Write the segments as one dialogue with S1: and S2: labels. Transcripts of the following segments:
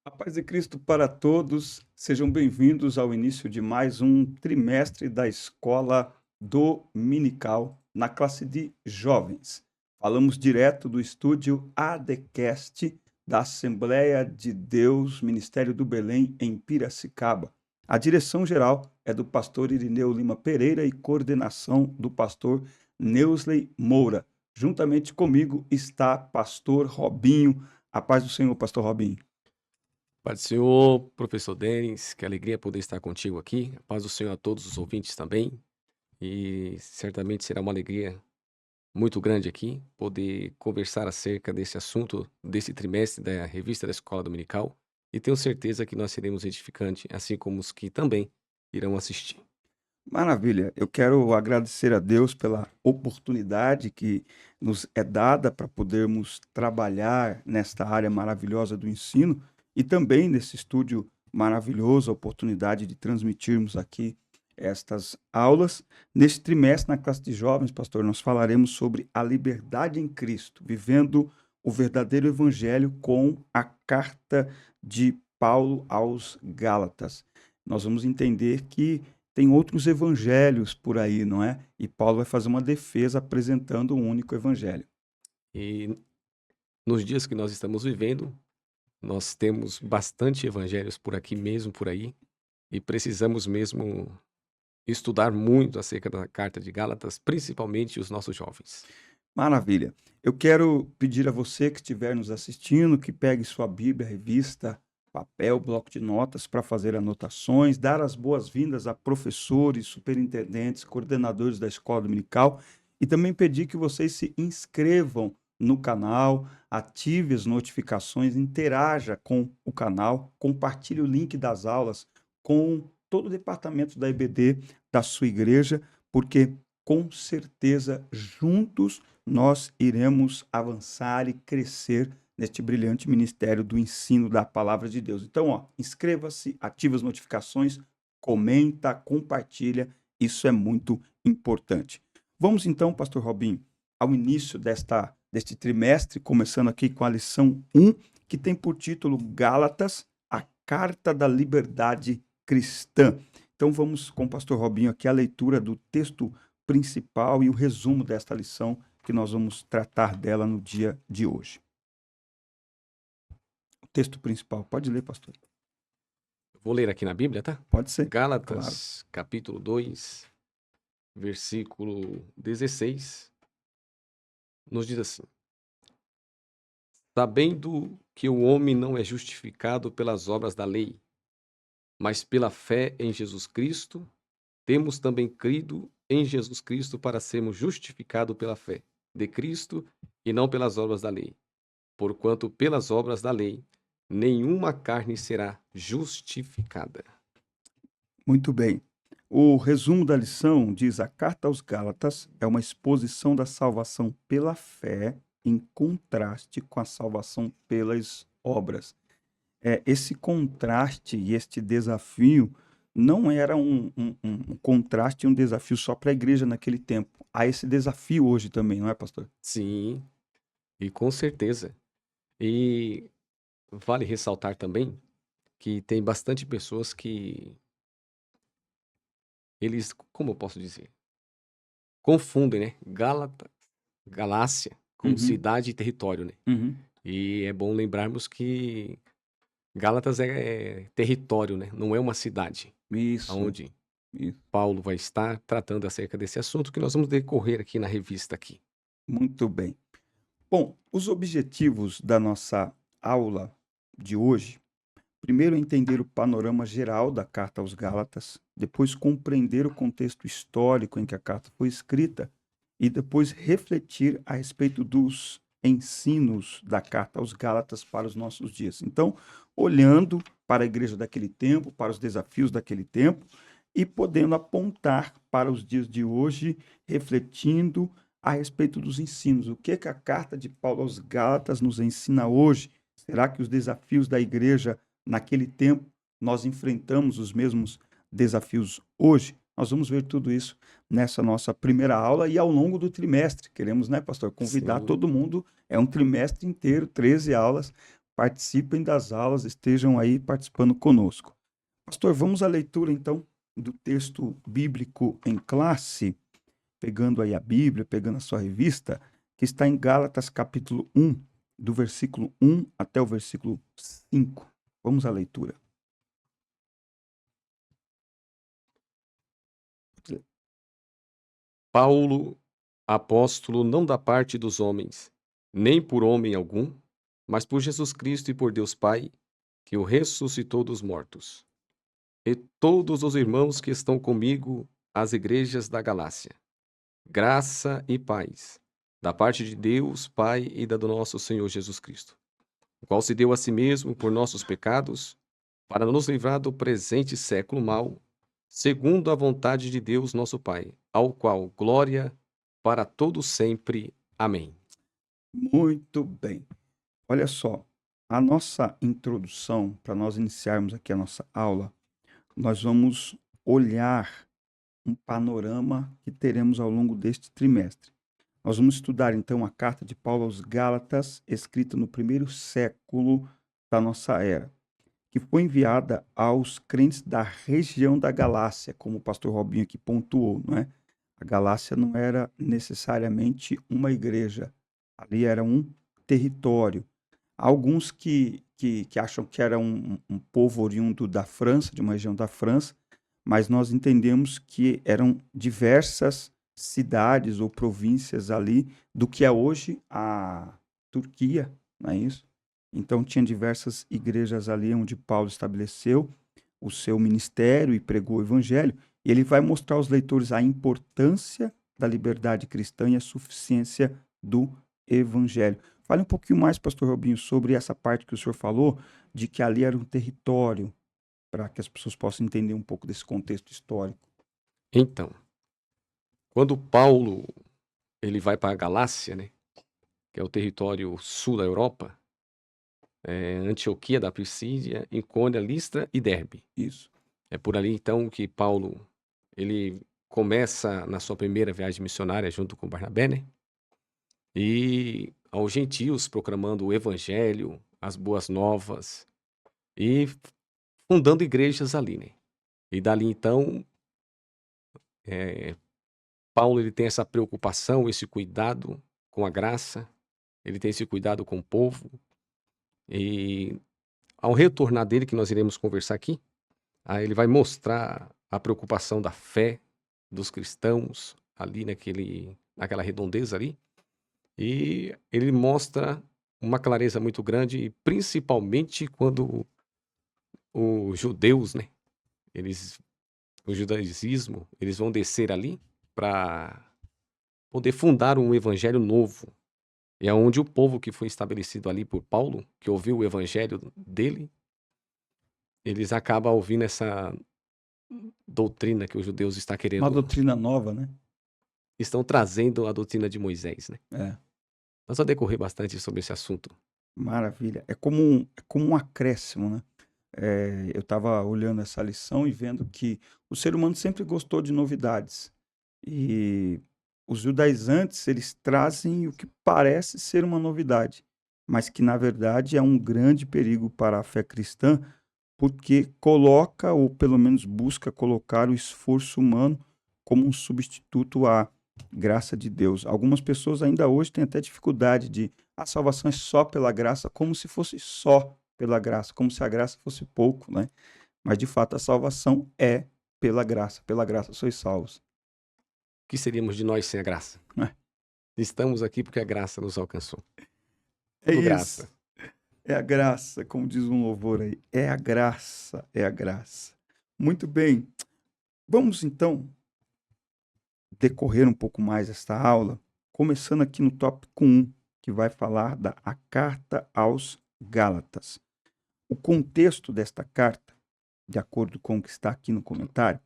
S1: A paz de Cristo para todos, sejam bem-vindos ao início de mais um trimestre da Escola Dominical na classe de jovens. Falamos direto do estúdio ADCast da Assembleia de Deus, Ministério do Belém, em Piracicaba. A direção geral é do pastor Irineu Lima Pereira e coordenação do pastor Neusley Moura. Juntamente comigo está pastor Robinho. A paz do Senhor, pastor Robinho.
S2: Paz do Senhor, professor Denis, que alegria poder estar contigo aqui. A paz do Senhor a todos os ouvintes também. E certamente será uma alegria muito grande aqui poder conversar acerca desse assunto, desse trimestre da revista da Escola Dominical. E tenho certeza que nós seremos edificantes, assim como os que também irão assistir.
S1: Maravilha. Eu quero agradecer a Deus pela oportunidade que nos é dada para podermos trabalhar nesta área maravilhosa do ensino e também nesse estúdio maravilhoso, a oportunidade de transmitirmos aqui estas aulas. Neste trimestre, na classe de jovens, pastor, nós falaremos sobre a liberdade em Cristo, vivendo o verdadeiro evangelho com a carta de Paulo aos Gálatas. Nós vamos entender que tem outros evangelhos por aí, não é? E Paulo vai fazer uma defesa apresentando um único evangelho.
S2: E nos dias que nós estamos vivendo, nós temos bastante evangelhos por aqui mesmo, por aí, e precisamos mesmo estudar muito acerca da carta de Gálatas, principalmente os nossos jovens.
S1: Maravilha. Eu quero pedir a você que estiver nos assistindo que pegue sua Bíblia, revista, papel, bloco de notas para fazer anotações, dar as boas-vindas a professores, superintendentes, coordenadores da escola dominical e também pedir que vocês se inscrevam no canal, ative as notificações, interaja com o canal, compartilhe o link das aulas com todo o departamento da EBD da sua igreja, porque com certeza juntos nós iremos avançar e crescer neste brilhante ministério do ensino da palavra de Deus. Então, ó, inscreva-se, ative as notificações, comenta, compartilha, isso é muito importante. Vamos então, pastor Robinho, ao início deste trimestre, começando aqui com a lição 1, que tem por título Gálatas, a Carta da Liberdade Cristã. Então vamos com o pastor Robinho aqui a leitura do texto principal e o resumo desta lição que nós vamos tratar dela no dia de hoje. O texto principal, pode ler, pastor?
S2: Vou ler aqui na Bíblia, tá?
S1: Pode ser, claro.
S2: Gálatas, capítulo 2, versículo 16, nos diz assim: Sabendo que o homem não é justificado pelas obras da lei, mas pela fé em Jesus Cristo, temos também crido em Jesus Cristo para sermos justificados pela fé de Cristo e não pelas obras da lei. Porquanto pelas obras da lei, nenhuma carne será justificada.
S1: Muito bem. O resumo da lição diz: a carta aos Gálatas é uma exposição da salvação pela fé em contraste com a salvação pelas obras. Esse contraste e este desafio não era um contraste e um desafio só para a igreja naquele tempo. Há esse desafio hoje também, não é, pastor?
S2: Sim, e com certeza. E vale ressaltar também que tem bastante pessoas que eles, como eu posso dizer, confundem, né? Galácia como
S1: Uhum,
S2: cidade e território, né?
S1: uhum.
S2: E é bom lembrarmos que Gálatas é território, né? Não é uma cidade,
S1: Isso,
S2: onde
S1: isso.
S2: Paulo vai estar tratando acerca desse assunto que nós vamos decorrer aqui na revista aqui.
S1: Muito bem. Bom, os objetivos da nossa aula de hoje, primeiro entender o panorama geral da carta aos Gálatas, depois compreender o contexto histórico em que a carta foi escrita e depois refletir a respeito dos ensinos da carta aos Gálatas para os nossos dias. Então, olhando para a igreja daquele tempo, para os desafios daquele tempo e podendo apontar para os dias de hoje, refletindo a respeito dos ensinos. O que a carta de Paulo aos Gálatas nos ensina hoje? Será que os desafios da igreja naquele tempo nós enfrentamos os mesmos desafios hoje? Nós vamos ver tudo isso nessa nossa primeira aula e ao longo do trimestre. Queremos, né, pastor, convidar
S2: Sim,
S1: todo mundo. É um trimestre inteiro, 13 aulas, participem das aulas, estejam aí participando conosco. Pastor, vamos à leitura então do texto bíblico em classe, pegando aí a Bíblia, pegando a sua revista, que está em Gálatas capítulo 1, do versículo 1 até o versículo 5. Vamos à leitura.
S2: Paulo, apóstolo, não da parte dos homens, nem por homem algum, mas por Jesus Cristo e por Deus Pai, que o ressuscitou dos mortos. E todos os irmãos que estão comigo, às igrejas da Galácia. Graça e paz, da parte de Deus Pai e da do nosso Senhor Jesus Cristo, o qual se deu a si mesmo por nossos pecados, para nos livrar do presente século mau, segundo a vontade de Deus nosso Pai, ao qual glória para todos sempre. Amém.
S1: Muito bem. Olha só, a nossa introdução, para nós iniciarmos aqui a nossa aula, nós vamos olhar um panorama que teremos ao longo deste trimestre. Nós vamos estudar então a carta de Paulo aos Gálatas, escrita no primeiro século da nossa era, que foi enviada aos crentes da região da Galácia, como o pastor Robinho aqui pontuou, não é? A Galácia não era necessariamente uma igreja, ali era um território. Há alguns que acham que era um povo oriundo da França, de uma região da França, mas nós entendemos que eram diversas cidades ou províncias ali do que é hoje a Turquia, não é isso? Então tinha diversas igrejas ali onde Paulo estabeleceu o seu ministério e pregou o evangelho, e ele vai mostrar aos leitores a importância da liberdade cristã e a suficiência do evangelho. Fale um pouquinho mais, pastor Robinho, sobre essa parte que o senhor falou, de que ali era um território, para que as pessoas possam entender um pouco desse contexto histórico.
S2: Então, quando Paulo ele vai para a Galácia, né, que é o território sul da Europa, Antioquia da Pisídia, Icônia, Listra e Derbe.
S1: Isso.
S2: É por ali então que Paulo ele começa na sua primeira viagem missionária junto com Barnabé, né? E aos gentios proclamando o evangelho, as boas novas e fundando igrejas ali, né? E dali então, eh, Paulo ele tem essa preocupação, esse cuidado com a graça, ele tem esse cuidado com o povo e ao retornar dele, que nós iremos conversar aqui, aí ele vai mostrar a preocupação da fé dos cristãos ali naquela redondeza ali. E ele mostra uma clareza muito grande, principalmente quando os judeus, né? O judaísmo, eles vão descer ali para poder fundar um evangelho novo. E é onde o povo que foi estabelecido ali por Paulo, que ouviu o evangelho dele, eles acabam ouvindo essa doutrina que os judeus
S1: Uma doutrina nova, né?
S2: estão trazendo a doutrina de Moisés, né?
S1: É,
S2: Nós vamos decorrer bastante sobre esse assunto.
S1: maravilha. É como um acréscimo, né? Eu estava olhando essa lição e vendo que o ser humano sempre gostou de novidades. E os judaizantes, eles trazem o que parece ser uma novidade, mas que na verdade é um grande perigo para a fé cristã, porque coloca, ou pelo menos busca colocar, o esforço humano como um substituto à graça de Deus. Algumas pessoas ainda hoje têm até dificuldade de a salvação é só pela graça, como se fosse só pela graça, como se a graça fosse pouco, né? Mas de fato a salvação é pela graça sois salvos.
S2: O que seríamos de nós sem a graça?
S1: É.
S2: Estamos aqui porque a graça nos alcançou.
S1: É
S2: Tudo
S1: isso.
S2: graça.
S1: É a graça, como diz um louvor aí. É a graça, é a graça. Muito bem. Vamos então decorrer um pouco mais esta aula, começando aqui no tópico 1, que vai falar da a carta aos Gálatas. O contexto desta carta, de acordo com o que está aqui no comentário,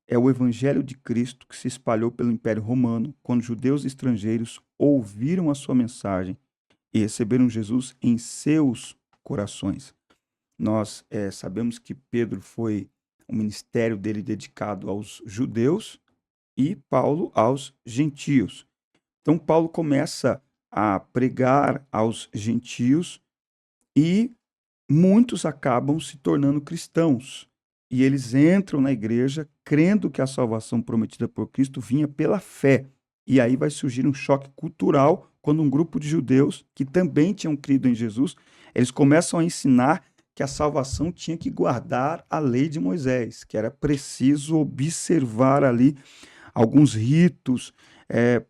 S1: é o evangelho de Cristo que se espalhou pelo Império Romano quando judeus e estrangeiros ouviram a sua mensagem e receberam Jesus em seus corações. Nós sabemos que Pedro foi o ministério dele dedicado aos judeus e Paulo aos gentios. Então, Paulo começa a pregar aos gentios e muitos acabam se tornando cristãos. E eles entram na igreja crendo que a salvação prometida por Cristo vinha pela fé. E aí vai surgir um choque cultural quando um grupo de judeus que também tinham crido em Jesus, eles começam a ensinar que a salvação tinha que guardar a lei de Moisés, que era preciso observar ali alguns ritos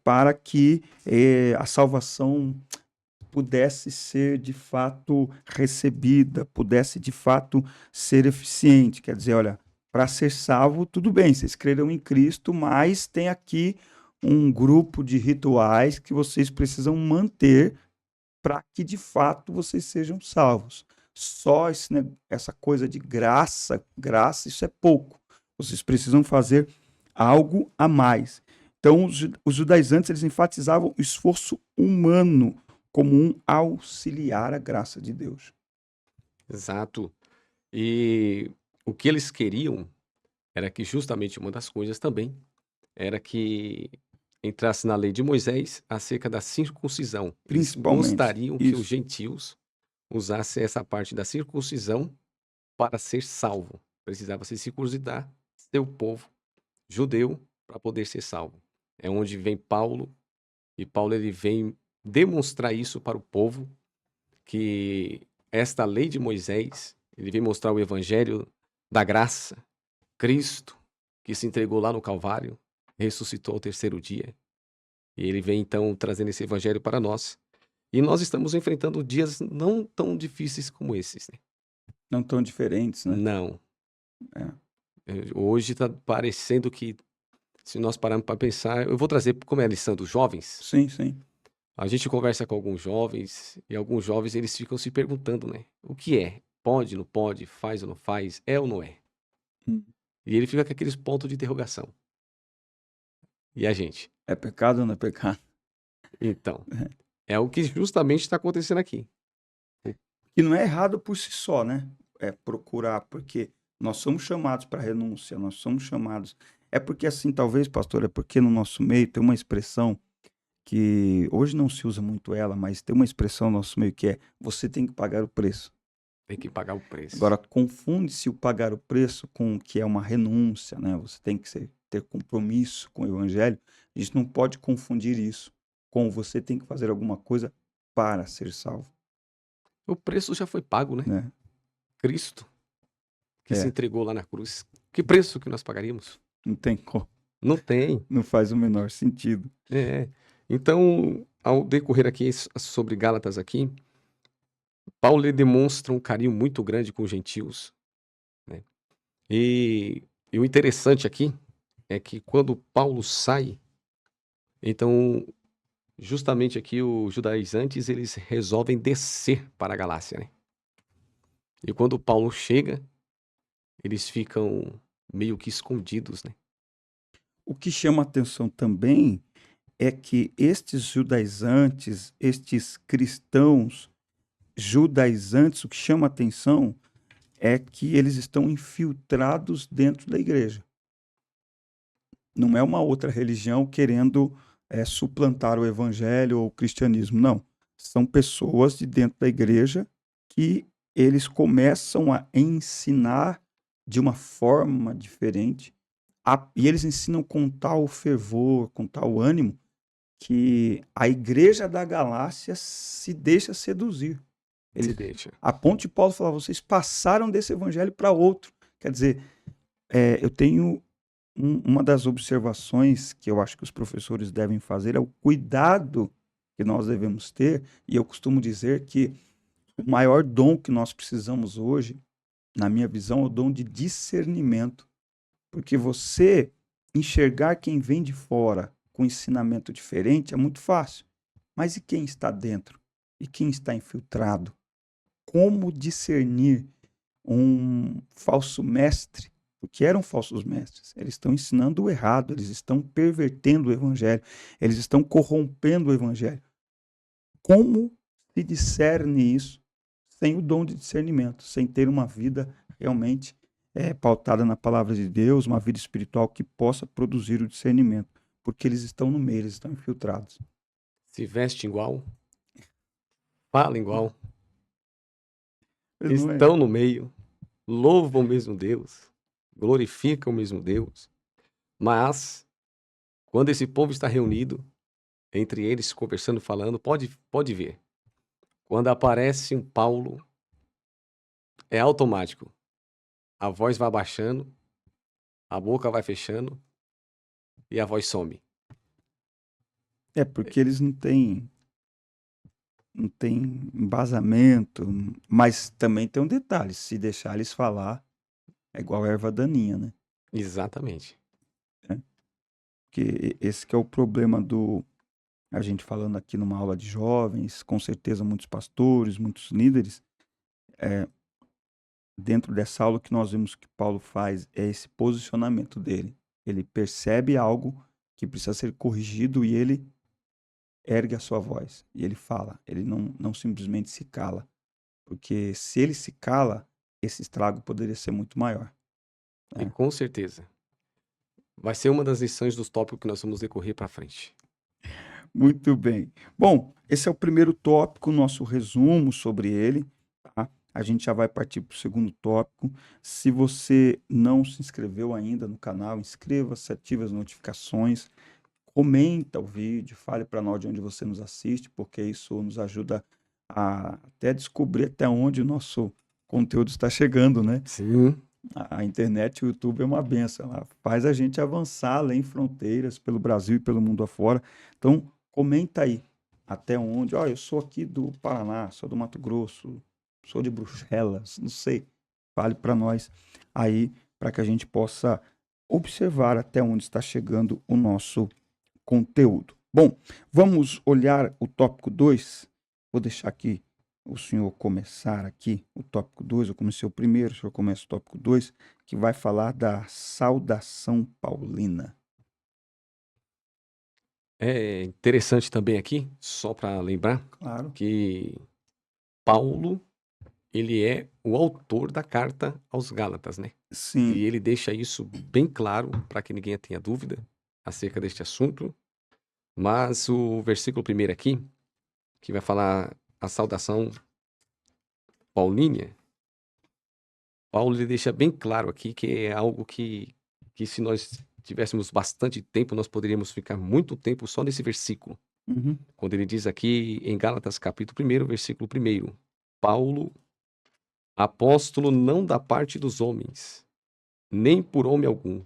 S1: para que a salvação pudesse ser de fato recebida, pudesse de fato ser eficiente. Quer dizer, olha, para ser salvo, tudo bem, vocês creram em Cristo, mas tem aqui um grupo de rituais que vocês precisam manter para que de fato vocês sejam salvos. Só essa coisa de graça, isso é pouco. Vocês precisam fazer algo a mais. Então, os judaizantes eles enfatizavam o esforço humano como um auxiliar à graça de Deus.
S2: Exato. E o que eles queriam era que justamente uma das coisas também era que entrasse na lei de Moisés acerca da circuncisão. Eles
S1: Principalmente
S2: gostariam que os
S1: isso.
S2: gentios usassem essa parte da circuncisão para ser salvo. Precisava se circuncidar, ser o povo judeu para poder ser salvo. É onde vem Paulo, e Paulo ele vem demonstrar isso para o povo, que esta lei de Moisés, ele vem mostrar o evangelho da graça, Cristo, que se entregou lá no Calvário, ressuscitou ao terceiro dia. E ele vem então trazendo esse evangelho para nós. E nós estamos enfrentando dias não tão difíceis como esses, né?
S1: Não tão diferentes, né?
S2: Não.
S1: É.
S2: Hoje está parecendo que, se nós pararmos para pensar, eu vou trazer como é a lição dos jovens.
S1: Sim, sim.
S2: A gente conversa com alguns jovens, e alguns jovens eles ficam se perguntando, né? O que é? Pode, não pode? Faz ou não faz? É ou não é?
S1: Hum.
S2: E ele fica com aqueles pontos de interrogação. E a gente?
S1: É pecado ou não é pecado?
S2: Então, é o que justamente está acontecendo aqui.
S1: Que não é errado por si só, né? É procurar, porque nós somos chamados para renúncia, nós somos chamados. É porque assim, talvez, pastor, é porque no nosso meio tem uma expressão que hoje não se usa muito ela, mas tem uma expressão no nosso meio que é você tem que pagar o preço.
S2: Tem que pagar o preço.
S1: Agora, confunde-se o pagar o preço com o que é uma renúncia, né? Você tem que ter compromisso com o evangelho. A gente não pode confundir isso com você tem que fazer alguma coisa para ser salvo,
S2: O preço já foi pago, né?
S1: né?
S2: Cristo, que se
S1: É,
S2: entregou lá na cruz. Que preço que nós pagaríamos?
S1: não tem como,
S2: Não tem.
S1: não faz o menor sentido.
S2: É. Então, ao decorrer aqui sobre Gálatas aqui, Paulo ele demonstra um carinho muito grande com os gentios, né? E o interessante aqui é que quando Paulo sai, então justamente aqui os judaizantes eles resolvem descer para a Galácia, né? E quando Paulo chega, eles ficam meio que escondidos, né?
S1: O que chama atenção também é que estes judaizantes, estes cristãos judaizantes, o que chama atenção é que eles estão infiltrados dentro da igreja. Não é uma outra religião querendo suplantar o evangelho ou o cristianismo, não. São pessoas de dentro da igreja que eles começam a ensinar de uma forma diferente e eles ensinam com tal fervor, com tal ânimo, que a igreja da Galácia se deixa seduzir.
S2: Se
S1: Eles,
S2: deixa.
S1: a ponto de Paulo falar, vocês passaram desse evangelho para outro. Quer dizer, eu tenho uma das observações que eu acho que os professores devem fazer é o cuidado que nós devemos ter, e eu costumo dizer que o maior dom que nós precisamos hoje, na minha visão, é o dom de discernimento. Porque você enxergar quem vem de fora com ensinamento diferente é muito fácil. Mas e quem está dentro? E quem está infiltrado? Como discernir um falso mestre? Porque eram falsos mestres. Eles estão ensinando o errado, eles estão pervertendo o evangelho, eles estão corrompendo o evangelho. Como se discerne isso sem o dom de discernimento, sem ter uma vida realmente pautada na palavra de Deus, uma vida espiritual que possa produzir o discernimento? Porque eles estão no meio, eles estão infiltrados.
S2: Se veste igual, fala igual,
S1: Mas não é.
S2: estão no meio, louvam o mesmo Deus, glorificam o mesmo Deus, mas quando esse povo está reunido, entre eles conversando, falando, pode ver. Quando aparece um Paulo, é automático. A voz vai abaixando, a boca vai fechando e a voz some.
S1: É porque eles não têm embasamento, mas também tem um detalhe, se deixar eles falar, é igual a erva daninha, né?
S2: Exatamente.
S1: Porque esse que é o problema a gente falando aqui numa aula de jovens, com certeza muitos pastores, muitos líderes, dentro dessa aula que nós vemos que Paulo faz é esse posicionamento dele. Ele percebe algo que precisa ser corrigido e ele ergue a sua voz. E ele fala, ele não simplesmente se cala. Porque se ele se cala, esse estrago poderia ser muito maior.
S2: E
S1: Né?
S2: com certeza, vai ser uma das lições dos tópicos que nós vamos decorrer para frente.
S1: Muito bem. Bom, esse é o primeiro tópico, nosso resumo sobre ele. Tá? A gente já vai partir para o segundo tópico. Se você não se inscreveu ainda no canal, inscreva-se, ative as notificações, comenta o vídeo, fale para nós de onde você nos assiste, porque isso nos ajuda a até descobrir até onde o nosso conteúdo está chegando, né?
S2: Sim,
S1: A internet, o YouTube é uma benção, ela faz a gente avançar além fronteiras pelo Brasil e pelo mundo afora. Então, comenta aí até onde. Ó, eu sou aqui do Paraná, sou do Mato Grosso, sou de Bruxelas, não sei. Fale para nós aí, para que a gente possa observar até onde está chegando o nosso conteúdo. Bom, vamos olhar o tópico 2. Vou deixar aqui o senhor começar aqui o tópico 2. Eu comecei o primeiro, o senhor começa o tópico 2, que vai falar da saudação paulina.
S2: é interessante também aqui, só para lembrar,
S1: Claro.
S2: que Paulo, ele é o autor da carta aos Gálatas, né?
S1: Sim.
S2: E ele deixa isso bem claro para que ninguém tenha dúvida acerca deste assunto. Mas o versículo primeiro aqui, que vai falar a saudação paulínea, Paulo ele deixa bem claro aqui que é algo que se nós tivéssemos bastante tempo, nós poderíamos ficar muito tempo só nesse versículo.
S1: Uhum.
S2: Quando ele diz aqui em Gálatas capítulo 1, versículo 1, Paulo, apóstolo não da parte dos homens, nem por homem algum,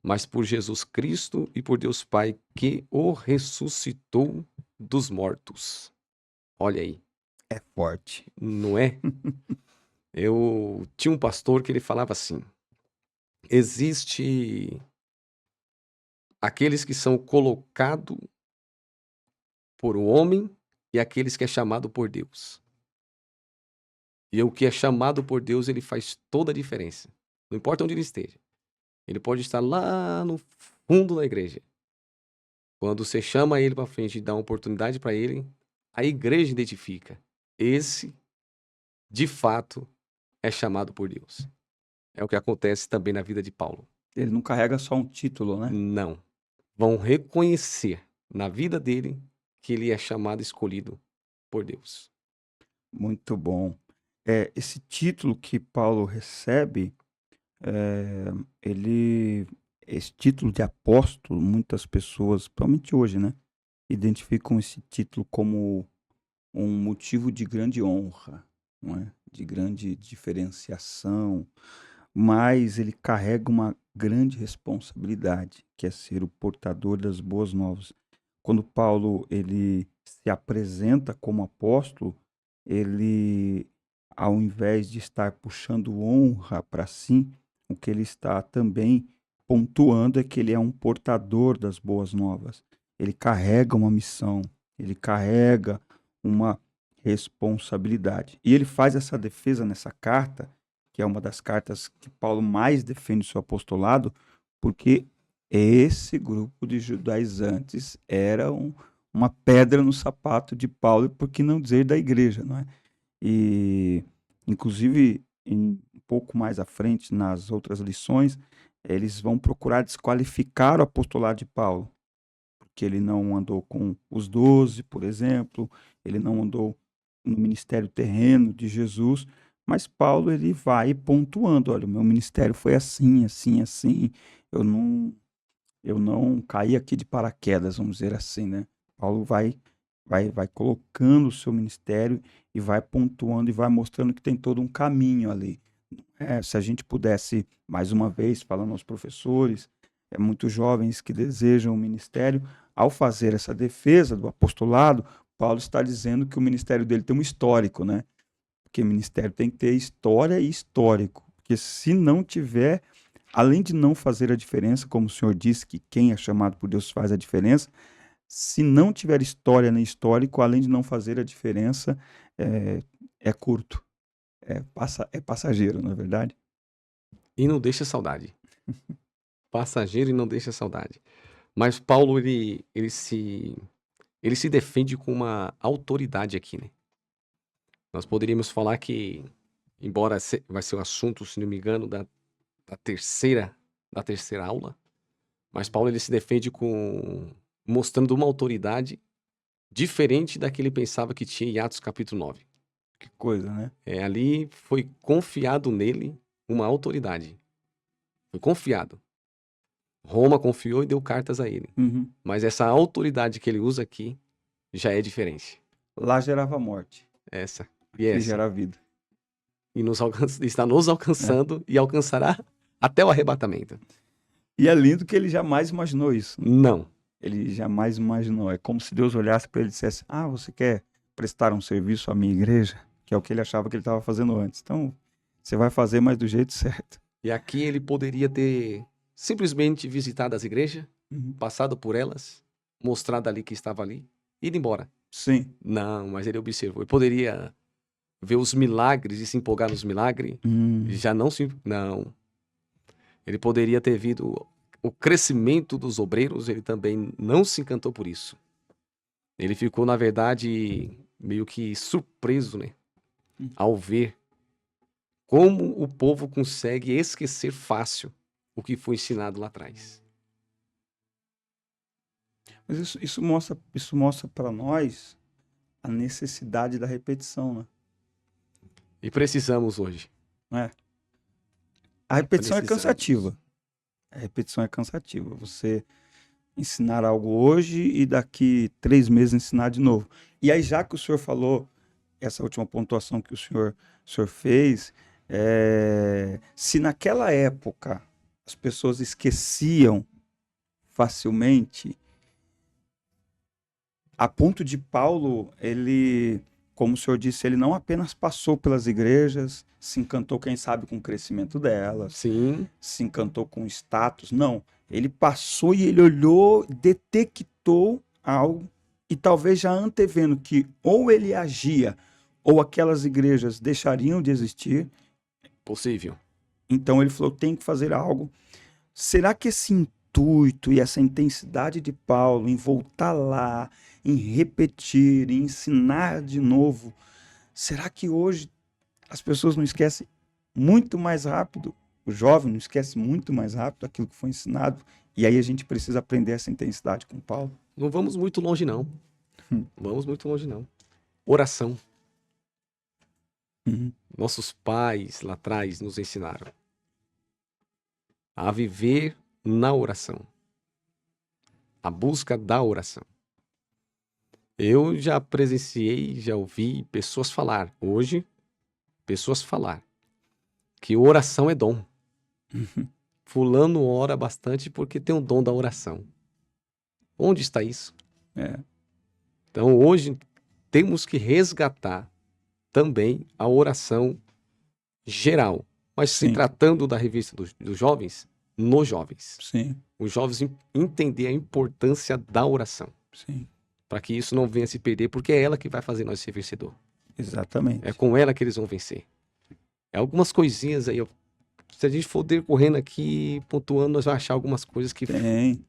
S2: mas por Jesus Cristo e por Deus Pai, que o ressuscitou dos mortos. Olha aí,
S1: É forte.
S2: não é? Eu tinha um pastor que ele falava assim: existe aqueles que são colocados por um homem e aqueles que é chamado por Deus. E o que é chamado por Deus, ele faz toda a diferença. Não importa onde ele esteja. Ele pode estar lá no fundo da igreja. Quando você chama ele para frente e dá uma oportunidade para ele, a igreja identifica. Esse, de fato, é chamado por Deus. É o que acontece também na vida de Paulo.
S1: Ele não carrega só um título, né?
S2: Não. Vão reconhecer na vida dele que ele é chamado e escolhido por Deus.
S1: Muito bom. Esse título que Paulo recebe, é, ele, esse título de apóstolo, muitas pessoas, principalmente hoje, né, identificam esse título como um motivo de grande honra, não é? De grande diferenciação, mas ele carrega uma grande responsabilidade, que é ser o portador das boas novas. Quando Paulo ele se apresenta como apóstolo, ele, ao invés de estar puxando honra para si, o que ele está também pontuando é que ele é um portador das boas novas. Ele carrega uma missão, ele carrega uma responsabilidade. E ele faz essa defesa nessa carta, que é uma das cartas que Paulo mais defende o seu apostolado, porque esse grupo de judaizantes era uma pedra no sapato de Paulo, e por que não dizer da igreja, não é? E, inclusive, um pouco mais à frente, nas outras lições, eles vão procurar desqualificar o apostolado de Paulo, porque ele não andou com os 12, por exemplo, ele não andou no ministério terreno de Jesus, Mas Paulo, ele vai pontuando, olha, o meu ministério foi assim, assim, assim, eu não, eu não caí aqui de paraquedas, vamos dizer assim, né? Paulo vai colocando o seu ministério e vai pontuando e vai mostrando que tem todo um caminho ali. Se a gente pudesse, mais uma vez, falando aos professores, muitos jovens que desejam o ministério, ao fazer essa defesa do apostolado, Paulo está dizendo que o ministério dele tem um histórico, né? Porque ministério tem que ter história e histórico. Porque se não tiver, além de não fazer a diferença, como o senhor disse que quem é chamado por Deus faz a diferença, se não tiver história nem histórico, além de não fazer a diferença, é, é curto, é passageiro, não é verdade?
S2: E não deixa saudade. Passageiro e não deixa saudade. Mas Paulo, ele se defende com uma autoridade aqui, né? Nós poderíamos falar que, embora vai ser o assunto, se não me engano, da terceira aula, mas Paulo ele se defende mostrando uma autoridade diferente da que ele pensava que tinha em Atos capítulo 9.
S1: Que coisa, né?
S2: Ali foi confiado nele uma autoridade. Foi confiado. Roma confiou e deu cartas a ele.
S1: Uhum.
S2: Mas essa autoridade que ele usa aqui já é diferente.
S1: Lá gerava morte,
S2: Essa.
S1: aqui
S2: E essa.
S1: gera vida.
S2: E está nos alcançando e alcançará até o arrebatamento.
S1: E é lindo que ele jamais imaginou isso.
S2: Não.
S1: Ele jamais imaginou. É como se Deus olhasse para ele e dissesse: Ah, você quer prestar um serviço à minha igreja? Que é o que ele achava que ele estava fazendo antes. Então, você vai fazer, mas do jeito certo.
S2: E aqui ele poderia ter simplesmente visitado as igrejas,
S1: Uhum.
S2: passado por elas, mostrado ali que estava ali, e ido embora.
S1: Sim.
S2: Não, mas ele observou. Ele poderia ver os milagres e se empolgar nos milagres. Já não se... Não. Ele poderia ter visto o crescimento dos obreiros, ele também não se encantou por isso. Ele ficou, na verdade, meio que surpreso, né? Ao ver como o povo consegue esquecer fácil o que foi ensinado lá atrás.
S1: Mas isso mostra para nós a necessidade da repetição, né?
S2: E precisamos hoje.
S1: A repetição é
S2: Precisamos.
S1: cansativa. A repetição é cansativa. Você ensinar algo hoje e daqui 3 meses ensinar de novo. E aí, já que o senhor falou, essa última pontuação que o senhor fez, se naquela época as pessoas esqueciam facilmente, a ponto de Paulo, ele, como o senhor disse, ele não apenas passou pelas igrejas, se encantou, quem sabe, com o crescimento delas,
S2: Sim,
S1: se encantou com o status, não. Ele passou e ele olhou, detectou algo e talvez já antevendo que ou ele agia ou aquelas igrejas deixariam de existir.
S2: possível.
S1: Então ele falou, tem que fazer algo. Será que esse intuito e essa intensidade de Paulo em voltar lá, em repetir, em ensinar de novo, será que hoje as pessoas não esquecem muito mais rápido? O jovem não esquece muito mais rápido aquilo que foi ensinado. E aí a gente precisa aprender essa intensidade com Paulo.
S2: Não vamos muito longe, não. Vamos muito longe, não. Oração.
S1: Uhum.
S2: Nossos pais lá atrás nos ensinaram a viver na oração. A busca da oração. Eu já presenciei, já ouvi pessoas falar, hoje, pessoas falar que oração é dom. Fulano ora bastante porque tem o dom da oração. Onde está isso? Então hoje temos que resgatar também a oração geral. Mas se
S1: Sim.
S2: tratando da revista dos jovens, nos jovens.
S1: Sim,
S2: Os jovens entender a importância da oração.
S1: sim,
S2: Para que isso não venha se perder, porque é ela que vai fazer nós ser vencedor.
S1: exatamente.
S2: É com ela que eles vão vencer. É algumas coisinhas aí, se a gente for decorrendo aqui, pontuando, nós vamos achar algumas coisas que
S1: Tem.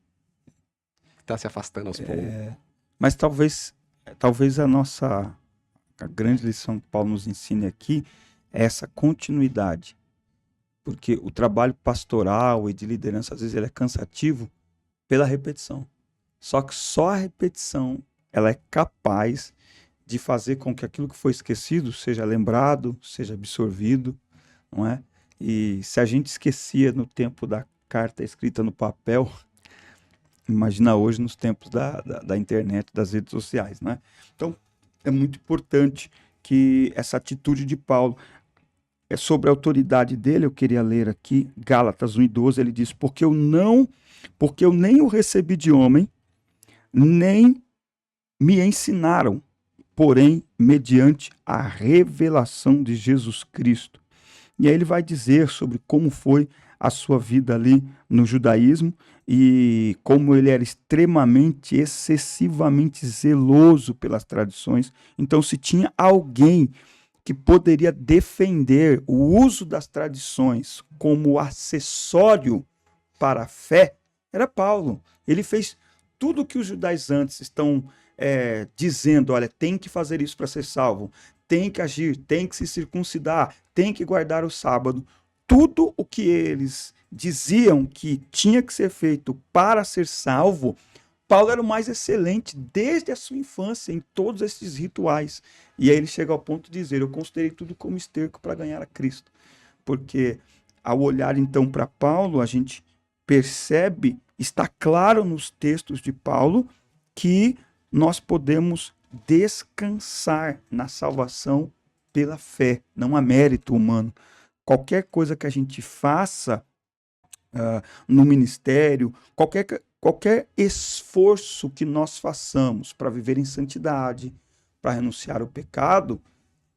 S2: tá se afastando aos poucos.
S1: Mas talvez a grande lição que Paulo nos ensine aqui é essa continuidade. Porque o trabalho pastoral e de liderança, às vezes, ele é cansativo pela repetição. Só que só a repetição ela é capaz de fazer com que aquilo que foi esquecido seja lembrado, seja absorvido, não é? E se a gente esquecia no tempo da carta escrita no papel, imagina hoje nos tempos da internet, das redes sociais, né? Então, é muito importante que essa atitude de Paulo é sobre a autoridade dele. Eu queria ler aqui, Gálatas 1:12, ele diz, porque eu nem o recebi de homem, nem me ensinaram, porém, mediante a revelação de Jesus Cristo. E aí ele vai dizer sobre como foi a sua vida ali no judaísmo e como ele era extremamente, excessivamente zeloso pelas tradições. Então, se tinha alguém que poderia defender o uso das tradições como acessório para a fé, era Paulo. Ele fez tudo o que os judaizantes estão dizendo, olha, tem que fazer isso para ser salvo, tem que agir, tem que se circuncidar, tem que guardar o sábado. Tudo o que eles diziam que tinha que ser feito para ser salvo, Paulo era o mais excelente desde a sua infância em todos esses rituais. E aí ele chega ao ponto de dizer, eu considerei tudo como esterco para ganhar a Cristo. Porque ao olhar então para Paulo, a gente percebe, está claro nos textos de Paulo, que nós podemos descansar na salvação pela fé, não há mérito humano. Qualquer coisa que a gente faça no ministério, qualquer esforço que nós façamos para viver em santidade, para renunciar ao pecado,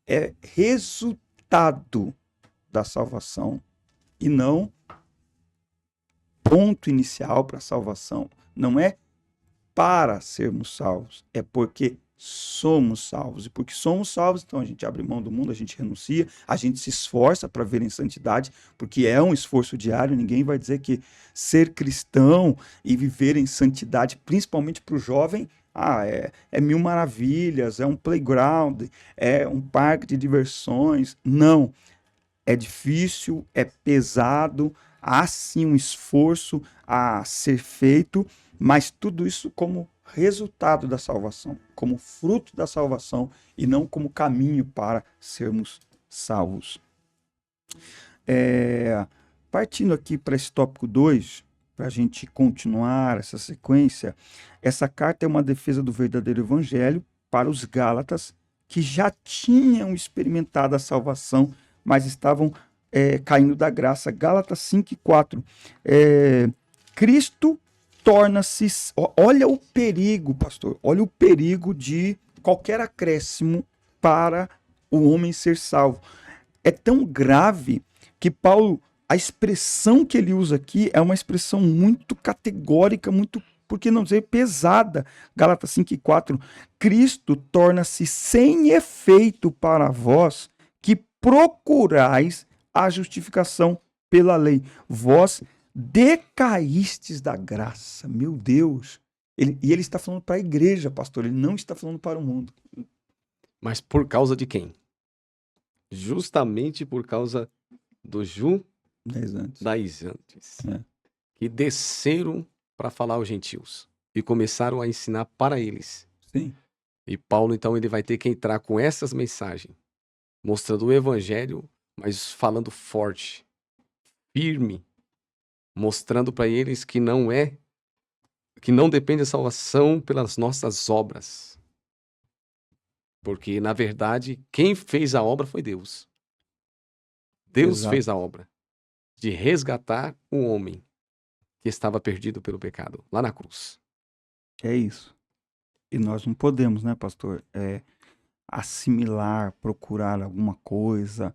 S1: é resultado da salvação e não ponto inicial para a salvação. Não é para sermos salvos, é porque somos salvos. E porque somos salvos, então a gente abre mão do mundo, a gente renuncia, a gente se esforça para viver em santidade, porque é um esforço diário. Ninguém vai dizer que ser cristão e viver em santidade, principalmente para o jovem, é mil maravilhas, é um playground, é um parque de diversões. Não. É difícil, é pesado, há sim um esforço a ser feito, mas tudo isso como resultado da salvação, como fruto da salvação e não como caminho para sermos salvos. Partindo aqui para esse tópico 2, para a gente continuar essa sequência, essa carta é uma defesa do verdadeiro evangelho para os Gálatas que já tinham experimentado a salvação, mas estavam caindo da graça. Gálatas 5:4. Cristo torna-se... Olha o perigo, pastor. Olha o perigo de qualquer acréscimo para o homem ser salvo. É tão grave que Paulo, a expressão que ele usa aqui é uma expressão muito categórica, muito, por que não dizer, pesada. Gálatas 5:4. Cristo torna-se sem efeito para vós que procurais a justificação pela lei. Vós decaístes da graça. Meu Deus. E ele está falando para a igreja, pastor. Ele não está falando para o mundo.
S2: Mas por causa de quem? Justamente por causa dos judaizantes, que desceram para falar aos gentios e começaram a ensinar para eles.
S1: Sim.
S2: E Paulo, então, ele vai ter que entrar com essas mensagens, mostrando o evangelho, mas falando forte, firme, mostrando para eles que não depende da salvação pelas nossas obras. Porque, na verdade, quem fez a obra foi Deus. Deus
S1: Exato.
S2: fez a obra de resgatar o homem que estava perdido pelo pecado, lá na cruz.
S1: É isso. E nós não podemos, né, pastor, assimilar, procurar alguma coisa.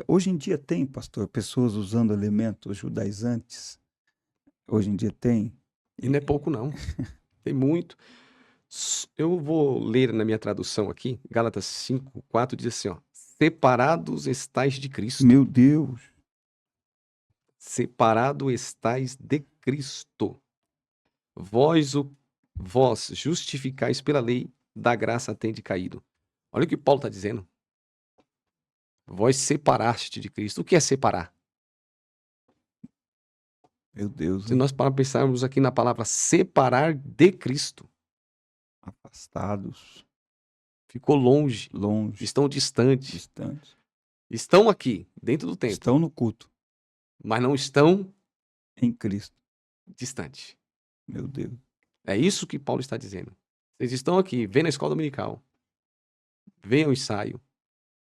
S1: Hoje em dia tem, pastor, pessoas usando elementos judaizantes. Hoje em dia tem.
S2: E não é pouco, não. Tem muito. Eu vou ler na minha tradução aqui, Gálatas 5:4 diz assim, ó: separados estais de Cristo.
S1: Meu Deus.
S2: Separado estais de Cristo. Vós justificais pela lei, da graça tende caído. Olha o que Paulo está dizendo. Vós separaste de Cristo. O que é separar?
S1: Meu Deus.
S2: Se nós pensarmos aqui na palavra separar de Cristo.
S1: Afastados.
S2: ficou longe,
S1: longe,
S2: estão distantes,
S1: distantes.
S2: estão aqui, dentro do templo,
S1: Estão no culto,
S2: mas não estão
S1: em Cristo.
S2: distantes.
S1: Meu Deus.
S2: É isso que Paulo está dizendo. Vocês estão aqui, vêm na escola dominical, vêm ao ensaio,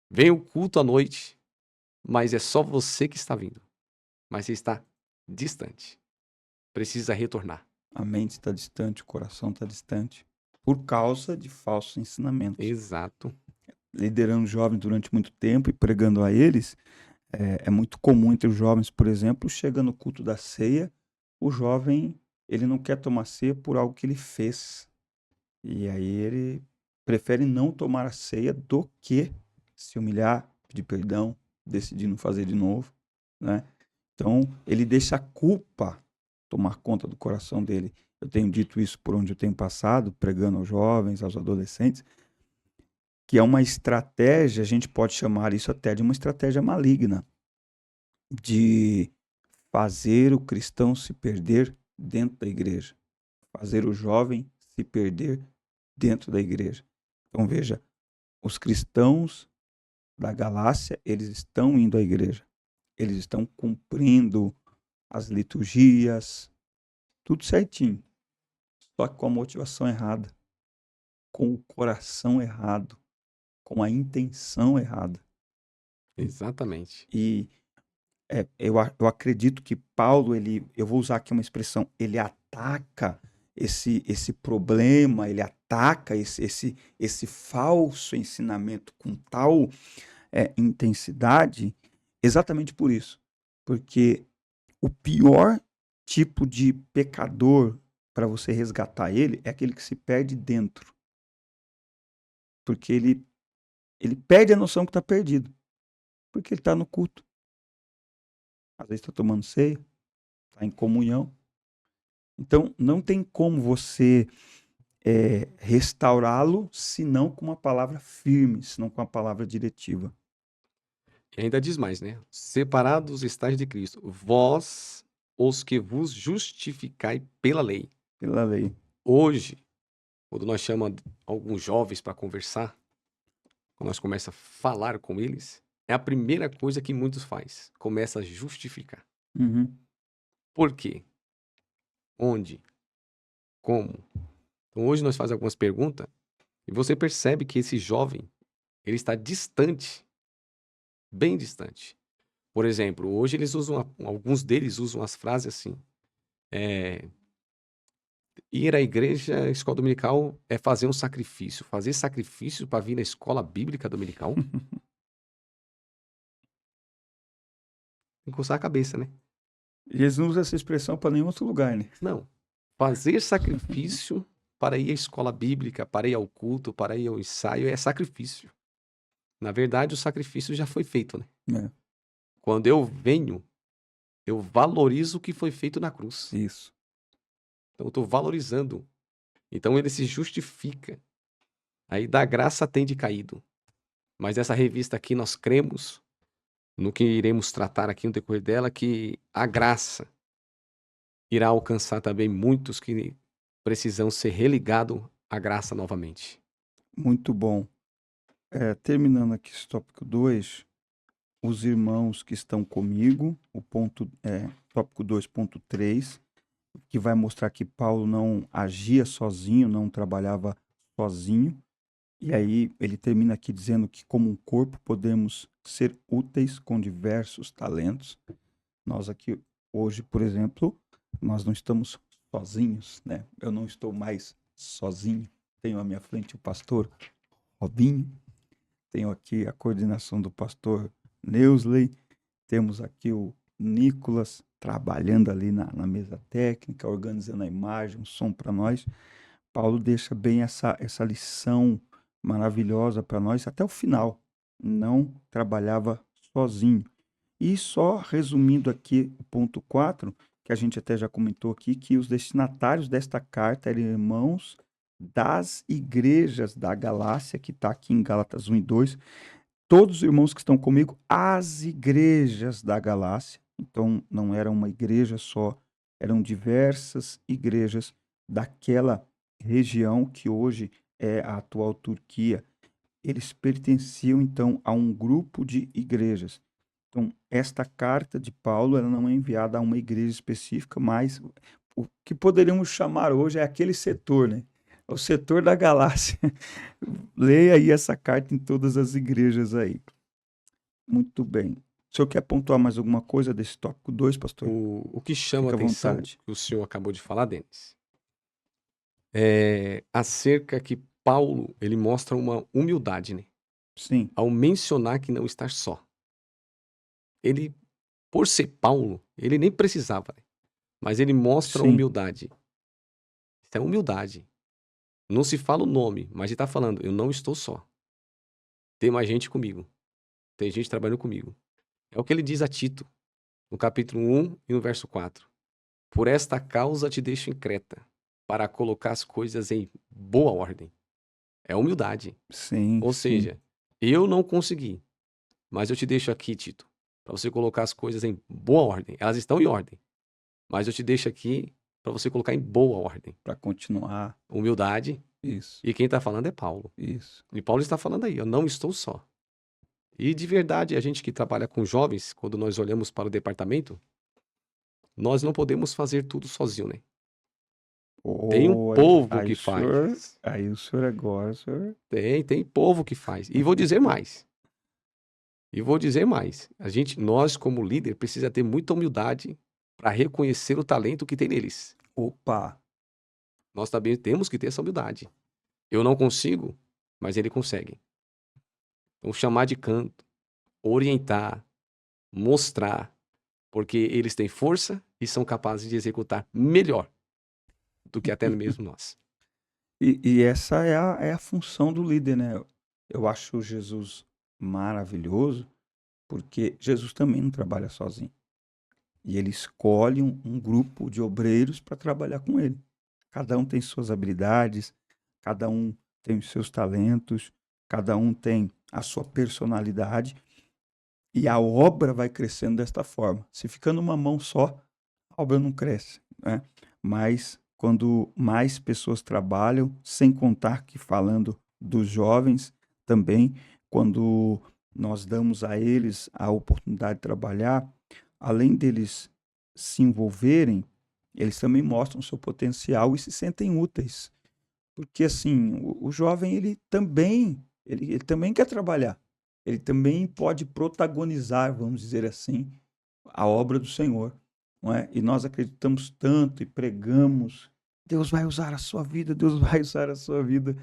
S2: vêm ao culto à noite, mas é só você que está vindo. Mas você está distante. Precisa retornar.
S1: A mente está distante, o coração está distante, por causa de falsos ensinamentos.
S2: Exato.
S1: Liderando jovens durante muito tempo e pregando a eles, é muito comum entre os jovens, por exemplo, chega no culto da ceia, o jovem, ele não quer tomar ceia por algo que ele fez. E aí ele prefere não tomar a ceia do que se humilhar, pedir perdão, decidir não fazer de novo, né? Então, ele deixa a culpa tomar conta do coração dele. Eu tenho dito isso por onde eu tenho passado, pregando aos jovens, aos adolescentes, que é uma estratégia, a gente pode chamar isso até de uma estratégia maligna, de fazer o cristão se perder dentro da igreja, fazer o jovem se perder dentro da igreja. Então veja, os cristãos da Galácia, eles estão indo à igreja, eles estão cumprindo as liturgias, tudo certinho, só que com a motivação errada, com o coração errado, com a intenção errada.
S2: Exatamente.
S1: E eu acredito que Paulo, eu vou usar aqui uma expressão, ele ataca esse problema, ele ataca esse falso ensinamento com tal intensidade, exatamente por isso. Porque o pior tipo de pecador para você resgatar ele é aquele que se perde dentro. Porque ele perde a noção que está perdido. Porque ele está no culto. Às vezes está tomando ceia, está em comunhão. Então, não tem como você restaurá-lo senão com uma palavra firme, senão com uma palavra diretiva.
S2: E ainda diz mais, né? Separados estáis de Cristo, vós os que vos justificai pela lei.
S1: Pela lei.
S2: Hoje, quando nós chamamos alguns jovens para conversar, quando nós começamos a falar com eles, é a primeira coisa que muitos faz. Começa a justificar.
S1: Uhum.
S2: Por quê? Onde? Como? Então hoje nós fazemos algumas perguntas e você percebe que esse jovem, ele está distante, bem distante. Por exemplo, hoje eles usam, alguns deles usam as frases assim, ir à igreja, à escola dominical é fazer um sacrifício. Fazer sacrifício para vir na escola bíblica dominical? Tem que coçar a cabeça, né?
S1: E eles não usam essa expressão para nenhum outro lugar, né?
S2: Não. Fazer sacrifício para ir à escola bíblica, para ir ao culto, para ir ao ensaio, é sacrifício. Na verdade, o sacrifício já foi feito, né?
S1: É,
S2: Quando eu venho, eu valorizo o que foi feito na cruz.
S1: isso.
S2: Então, eu estou valorizando. Então, ele se justifica. Aí, da graça tem de caído. Mas essa revista aqui, nós cremos no que iremos tratar aqui no decorrer dela, que a graça irá alcançar também muitos que precisam ser religados à graça novamente.
S1: Muito bom. Terminando aqui esse tópico 2, os irmãos que estão comigo, o tópico 2.3, que vai mostrar que Paulo não agia sozinho, não trabalhava sozinho. E aí ele termina aqui dizendo que como um corpo podemos ser úteis com diversos talentos. Nós aqui hoje, por exemplo, nós não estamos sozinhos, né? Eu não estou mais sozinho. Tenho à minha frente o pastor Robinho, tenho aqui a coordenação do pastor Neusley, temos aqui o Nicolas trabalhando ali na mesa técnica, organizando a imagem, o som para nós. Paulo deixa bem essa lição maravilhosa para nós até o final. Não trabalhava sozinho. E só resumindo aqui o ponto 4, que a gente até já comentou aqui, que os destinatários desta carta eram irmãos das igrejas da Galácia, que está aqui em Gálatas 1 e 2. Todos os irmãos que estão comigo, as igrejas da Galácia. Então, não era uma igreja só, eram diversas igrejas daquela região que hoje é a atual Turquia. eles pertenciam então a um grupo de igrejas. Então, esta carta de Paulo, ela não é enviada a uma igreja específica, mas o que poderíamos chamar hoje é aquele setor, né? O setor da galáxia. Leia aí essa carta em todas as igrejas aí. Muito bem. O senhor quer pontuar mais alguma coisa desse tópico 2, pastor?
S2: O que chama
S1: Fica à
S2: atenção
S1: vontade.
S2: que o senhor acabou de falar, Denis, é acerca que Paulo, ele mostra uma humildade, né?
S1: Sim,
S2: Ao mencionar que não está só. Ele, por ser Paulo, ele nem precisava, né? Mas ele mostra
S1: sim.
S2: humildade. Isso é humildade. Não se fala o nome, mas ele está falando, eu não estou só. Tem mais gente comigo. Tem gente trabalhando comigo. É o que ele diz a Tito, no capítulo 1 e no verso 4. Por esta causa te deixo em Creta, para colocar as coisas em boa ordem. É humildade.
S1: Sim,
S2: Ou
S1: sim.
S2: seja, eu não consegui, mas eu te deixo aqui, Tito, para você colocar as coisas em boa ordem. Elas estão em ordem, mas eu te deixo aqui para você colocar em boa ordem.
S1: Para continuar.
S2: Humildade.
S1: Isso,
S2: E quem está falando é Paulo.
S1: isso.
S2: E Paulo está falando aí, eu não estou só. E de verdade, a gente que trabalha com jovens, quando nós olhamos para o departamento, nós não podemos fazer tudo sozinho, né? Tem um
S1: Oh,
S2: povo que faz.
S1: aí o senhor agora, o senhor...
S2: Tem povo que faz. E vou dizer mais. E vou dizer mais. Nós como líder, precisa ter muita humildade para reconhecer o talento que tem neles.
S1: Opa,
S2: Nós também temos que ter essa humildade. Eu não consigo, mas ele consegue. Então, chamar de canto, orientar, mostrar, porque eles têm força e são capazes de executar melhor do que até mesmo nós.
S1: e essa é a função do líder, né? Eu acho Jesus maravilhoso, porque Jesus também não trabalha sozinho. E ele escolhe um grupo de obreiros para trabalhar com ele. Cada um tem suas habilidades, cada um tem os seus talentos, cada um tem a sua personalidade, e a obra vai crescendo desta forma. Se fica numa mão só, a obra não cresce, né? Mas quando mais pessoas trabalham, sem contar que falando dos jovens também, quando nós damos a eles a oportunidade de trabalhar, além deles se envolverem, eles também mostram seu potencial e se sentem úteis. Porque assim, o jovem ele também quer trabalhar. Ele também pode protagonizar, vamos dizer assim, a obra do Senhor, não é? E nós acreditamos tanto e pregamos, Deus vai usar a sua vida, Deus vai usar a sua vida.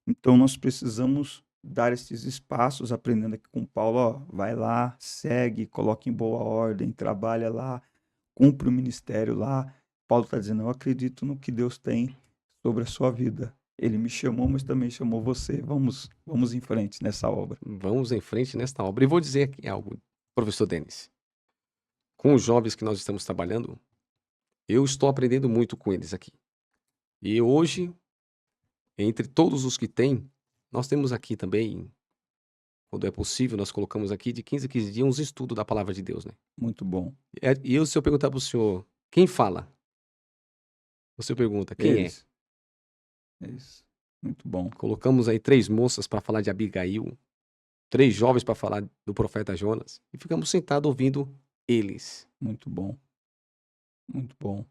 S1: Então nós precisamos dar esses espaços, aprendendo aqui com Paulo, ó, vai lá, segue, coloca em boa ordem, trabalha lá, cumpre o ministério lá. Paulo está dizendo, eu acredito no que Deus tem sobre a sua vida. Ele me chamou, mas também chamou você. Vamos em frente nessa obra.
S2: Vamos em frente nesta obra. E vou dizer aqui algo, professor Denis. Com os jovens que nós estamos trabalhando, eu estou aprendendo muito com eles aqui. E hoje, entre todos os que tem, nós temos aqui também, quando é possível, nós colocamos aqui de 15 a 15 dias uns estudos da palavra de Deus, né?
S1: Muito bom.
S2: Se eu perguntar para o senhor, quem fala? O senhor pergunta, quem é?
S1: Eles. Isso. Muito bom.
S2: Colocamos aí 3 moças para falar de Abigail, 3 jovens para falar do profeta Jonas, e ficamos sentados ouvindo eles.
S1: Muito bom. Muito bom.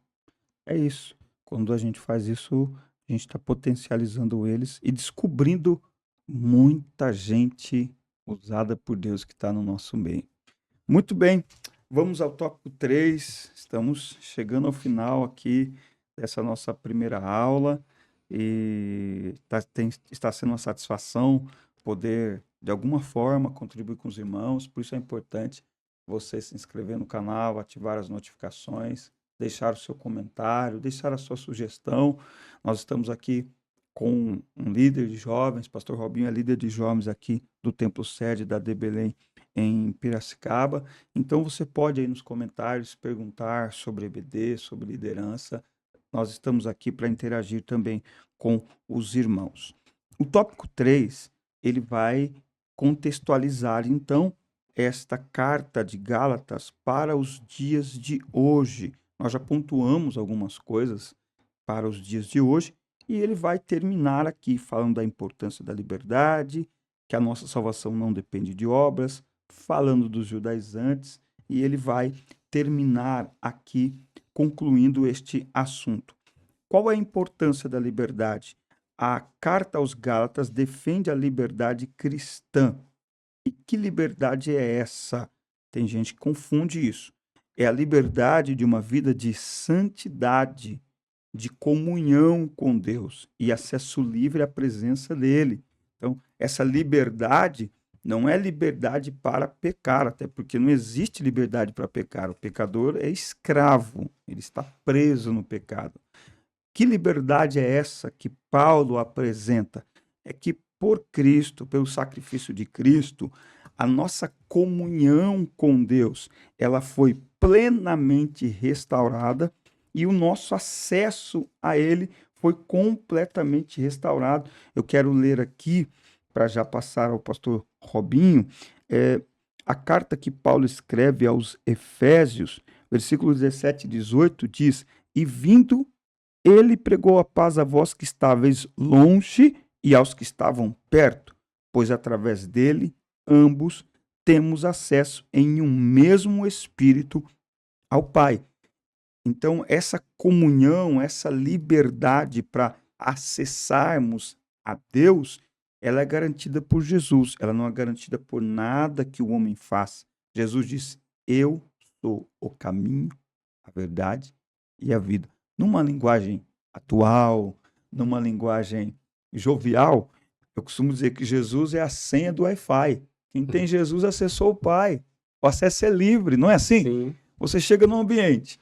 S1: É isso. Quando a gente faz isso, a gente está potencializando eles e descobrindo muita gente usada por Deus que está no nosso meio. Muito bem. Vamos ao tópico 3. Estamos chegando ao final aqui dessa nossa primeira aula e está sendo uma satisfação poder, de alguma forma, contribuir com os irmãos. Por isso é importante você se inscrever no canal, ativar as notificações, deixar o seu comentário, deixar a sua sugestão. Nós estamos aqui com um líder de jovens, pastor Robinho é líder de jovens aqui do Templo Sede da D Belém em Piracicaba. Então você pode aí nos comentários perguntar sobre EBD, sobre liderança. Nós estamos aqui para interagir também com os irmãos. O tópico 3, ele vai contextualizar então esta carta de Gálatas para os dias de hoje. Nós já pontuamos algumas coisas para os dias de hoje e ele vai terminar aqui falando da importância da liberdade que a nossa salvação não depende de obras, falando dos judaizantes, e ele vai terminar aqui concluindo este assunto. Qual é a importância da liberdade? A carta aos Gálatas defende a liberdade cristã. E que liberdade é essa? Tem gente que confunde isso. É a liberdade de uma vida de santidade, de comunhão com Deus e acesso livre à presença dele. Então, essa liberdade não é liberdade para pecar, até porque não existe liberdade para pecar. O pecador é escravo, ele está preso no pecado. Que liberdade é essa que Paulo apresenta? É que por Cristo, pelo sacrifício de Cristo, a nossa comunhão com Deus, ela foi plenamente restaurada e o nosso acesso a ele foi completamente restaurado. Eu quero ler aqui, para já passar ao pastor Robinho, a carta que Paulo escreve aos Efésios, versículos 17 e 18, diz: E vindo ele pregou a paz a vós que estáveis longe e aos que estavam perto, pois através dele, ambos, temos acesso em um mesmo Espírito ao Pai. Então, essa comunhão, essa liberdade para acessarmos a Deus, ela é garantida por Jesus, ela não é garantida por nada que o homem faça. Jesus disse: Eu sou o caminho, a verdade e a vida. Numa linguagem atual, numa linguagem jovial, eu costumo dizer que Jesus é a senha do Wi-Fi. Quem tem Jesus acessou o Pai. O acesso é livre, não é assim?
S2: Sim.
S1: Você chega num ambiente,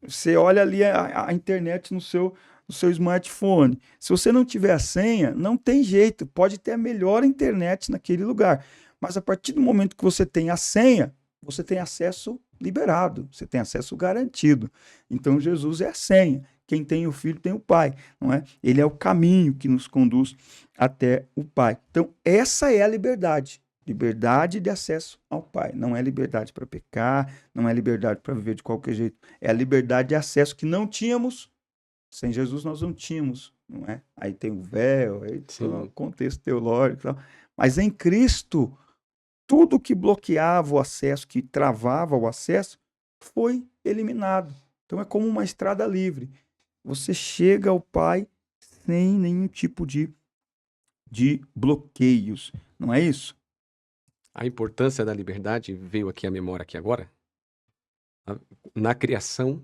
S1: você olha ali a internet no seu smartphone. Se você não tiver a senha, não tem jeito. Pode ter a melhor internet naquele lugar. Mas a partir do momento que você tem a senha, você tem acesso liberado, você tem acesso garantido. Então Jesus é a senha. Quem tem o Filho tem o Pai, não é? Ele é o caminho que nos conduz até o Pai. Então essa é a liberdade. Liberdade de acesso ao Pai. Não é liberdade para pecar, não é liberdade para viver de qualquer jeito. É a liberdade de acesso que não tínhamos. Sem Jesus nós não tínhamos, não é? Aí tem o véu, aí todo o contexto teológico e tal. Mas em Cristo, tudo que bloqueava o acesso, que travava o acesso, foi eliminado. Então é como uma estrada livre. Você chega ao Pai sem nenhum tipo de bloqueios. Não é isso?
S2: A importância da liberdade veio aqui à memória aqui agora. Na criação,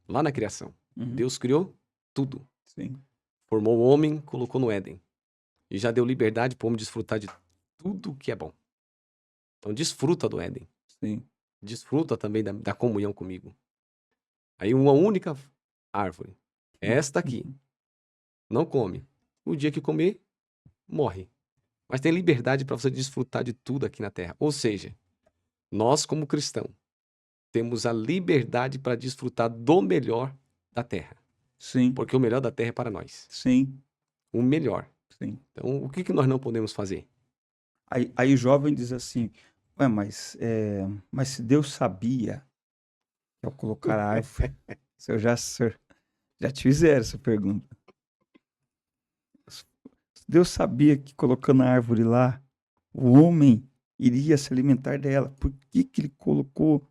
S2: lá na criação, Deus criou tudo.
S1: Sim.
S2: Formou o homem, colocou no Éden. E já deu liberdade para o homem desfrutar de tudo que é bom. Então desfruta do Éden.
S1: Sim.
S2: Desfruta também da comunhão comigo. Aí uma única árvore. É esta aqui. Não come. O dia que comer, morre. Mas tem liberdade para você desfrutar de tudo aqui na Terra. Ou seja, nós como cristãos temos a liberdade para desfrutar do melhor da Terra.
S1: Sim.
S2: Porque o melhor da Terra é para nós.
S1: Sim.
S2: O melhor.
S1: Sim.
S2: Então, o que nós não podemos fazer?
S1: Aí o jovem diz assim, mas se Deus sabia que ao colocar a árvore, se eu já te fizeram essa pergunta. Deus sabia que colocando a árvore lá, o homem iria se alimentar dela. Por que ele colocou?